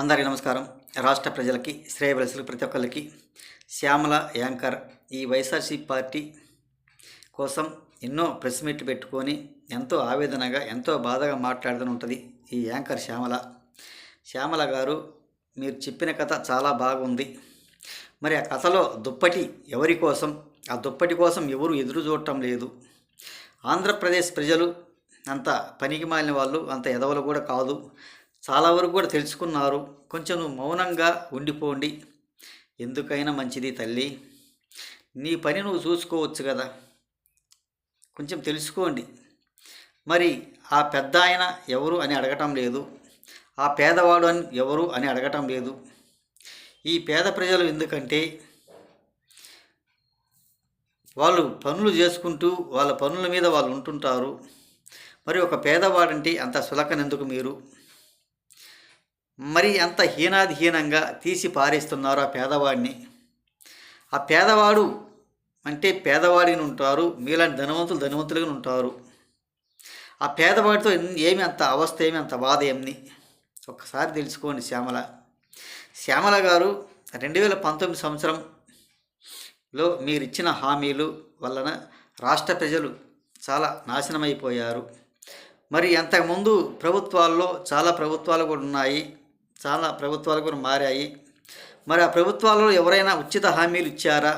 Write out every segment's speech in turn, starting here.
అందరికీ నమస్కారం. రాష్ట్ర ప్రజలకి, శ్రేయభిలాషులకు ప్రతి ఒక్కరికి శ్యామల యాంకర్ ఈ వైఎస్ఆర్సీపీ పార్టీ కోసం ఎన్నో ప్రెస్ మీట్లు పెట్టుకొని ఎంతో ఆవేదనగా, ఎంతో బాధగా మాట్లాడుతూ ఉంటుంది ఈ యాంకర్ శ్యామల. శ్యామల గారు, మీరు చెప్పిన కథ చాలా బాగుంది. మరి ఆ కథలో దుప్పటి ఎవరి కోసం, ఆ దుప్పటి కోసం ఎవరు ఎదురు చూడటం లేదు. ఆంధ్రప్రదేశ్ ప్రజలు అంత పనికి మాలిన వాళ్ళు, అంత ఎదవలు కూడా కాదు. చాలా వరకు కూడా తెలుసుకున్నారు. కొంచెం నువ్వు మౌనంగా ఉండిపోండి, ఎందుకైనా మంచిది తల్లి. నీ పని నువ్వు చూసుకోవచ్చు కదా, కొంచెం తెలుసుకోండి. మరి ఆ పెద్ద ఆయన ఎవరు అని అడగటం లేదు, ఆ పేదవాడు అని ఎవరు అని అడగటం లేదు. ఈ పేద ప్రజలు ఎందుకంటే వాళ్ళు పనులు చేసుకుంటూ వాళ్ళ పనుల మీద వాళ్ళు ఉంటుంటారు. మరి ఒక పేదవాడంటే అంత సులకనెందుకు మీరు? మరి అంత హీనంగా తీసి పారేస్తున్నారు ఆ పేదవాడిని. ఆ పేదవాడు అంటే పేదవాడిని ఉంటారు, మీలాంటి ధనవంతులుగా ఉంటారు. ఆ పేదవాడితో ఏమి అంత అవస్థ, ఏమి అంత బాధ ఏమి ఒక్కసారి తెలుసుకోండి. శ్యామల గారు 2019 సంవత్సరంలో మీరు ఇచ్చిన హామీలు వలన రాష్ట్ర ప్రజలు చాలా నాశనమైపోయారు. మరి అంతకుముందు ప్రభుత్వాల్లో చాలా ప్రభుత్వాలు కూడా ఉన్నాయి, చాలా ప్రభుత్వాలు కూడా మారాయి. మరి ఆ ప్రభుత్వాల్లో ఎవరైనా ఉచిత హామీలు ఇచ్చారా?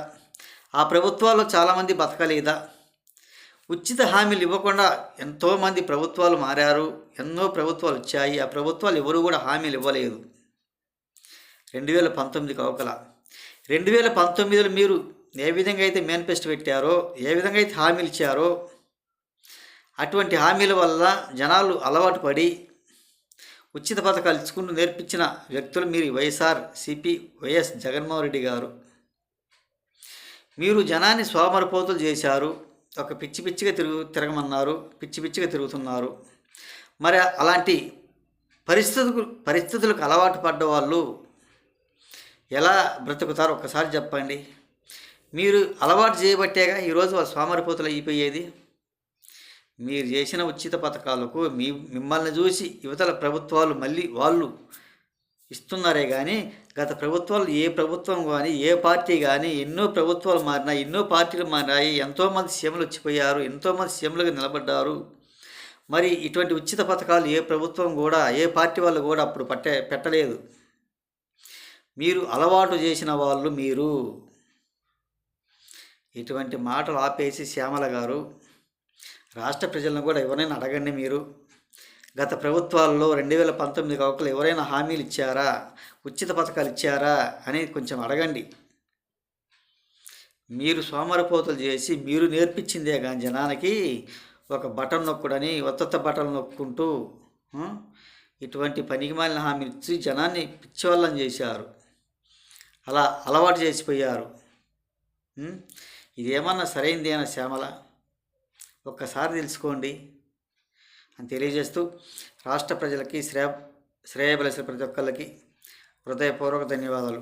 ఆ ప్రభుత్వాల్లో చాలామంది బతకలేదా? ఉచిత హామీలు ఇవ్వకుండా ఎంతోమంది ప్రభుత్వాలు మారారు, ఎన్నో ప్రభుత్వాలు వచ్చాయి. ఆ ప్రభుత్వాలు ఎవరు కూడా హామీలు ఇవ్వలేదు. 2019కి అవకల 2019లో మీరు ఏ విధంగా అయితే మేనిఫెస్టో పెట్టారో, ఏ విధంగా అయితే హామీలు ఇచ్చారో, అటువంటి హామీల వల్ల జనాలు అలవాటు పడి ఉచిత పథకాలు ఇచ్చుకుంటూ నేర్పించిన వ్యక్తులు మీరు వైఎస్ఆర్సీపీ వైఎస్ జగన్మోహన్ రెడ్డి గారు. మీరు జనాన్ని సోమరిపోతులు చేశారు. ఒక పిచ్చిగా తిరగమన్నారు, పిచ్చిగా తిరుగుతున్నారు. మరి అలాంటి పరిస్థితులకు అలవాటు పడ్డ వాళ్ళు ఎలా బ్రతుకుతారో ఒక్కసారి చెప్పండి. మీరు అలవాటు చేయబట్టేగా ఈరోజు వాళ్ళు సోమరిపోతులు అయిపోయేది. మీరు చేసిన ఉచిత పథకాలకు మిమ్మల్ని చూసి యువతల ప్రభుత్వాలు మళ్ళీ వాళ్ళు ఇస్తున్నారే కానీ, గత ప్రభుత్వాలు ఏ ప్రభుత్వం కానీ, ఏ పార్టీ కానీ, ఎన్నో ప్రభుత్వాలు మారినాయి, ఎన్నో పార్టీలు మారినాయి, ఎంతోమంది సీఎంలు వచ్చిపోయారు, ఎంతోమంది సీఎంలుగా నిలబడ్డారు. మరి ఇటువంటి ఉచిత పథకాలు ఏ ప్రభుత్వం కూడా, ఏ పార్టీ వాళ్ళు కూడా అప్పుడు పెట్టలేదు. మీరు అలవాటు చేసిన వాళ్ళు మీరు. ఇటువంటి మాటలు ఆపేసి శ్యామల గారు, రాష్ట్ర ప్రజలను కూడా ఎవరైనా అడగండి. మీరు గత ప్రభుత్వాల్లో 2019 అవకలు ఎవరైనా హామీలు ఇచ్చారా, ఉచిత పథకాలు ఇచ్చారా అనేది కొంచెం అడగండి. మీరు సోమరిపోతులు చేసి మీరు నేర్పించిందే కానీ జనానికి ఒక బటన్ నొక్కుడని ఒత్త బటన్ నొక్కుంటూ ఇటువంటి పనికిమాలిన హామీలు ఇచ్చి జనాన్ని పిచ్చివాళ్ళని చేశారు. అలా అలవాటు చేసిపోయారు. ఇదేమన్నా సరైందేనా శ్యామల? ఒక్కసారి తెలుసుకోండి అని తెలియజేస్తూ, రాష్ట్ర ప్రజలకి శ్రేయభిలాషులు ప్రతి ఒక్కరికి హృదయపూర్వక ధన్యవాదాలు.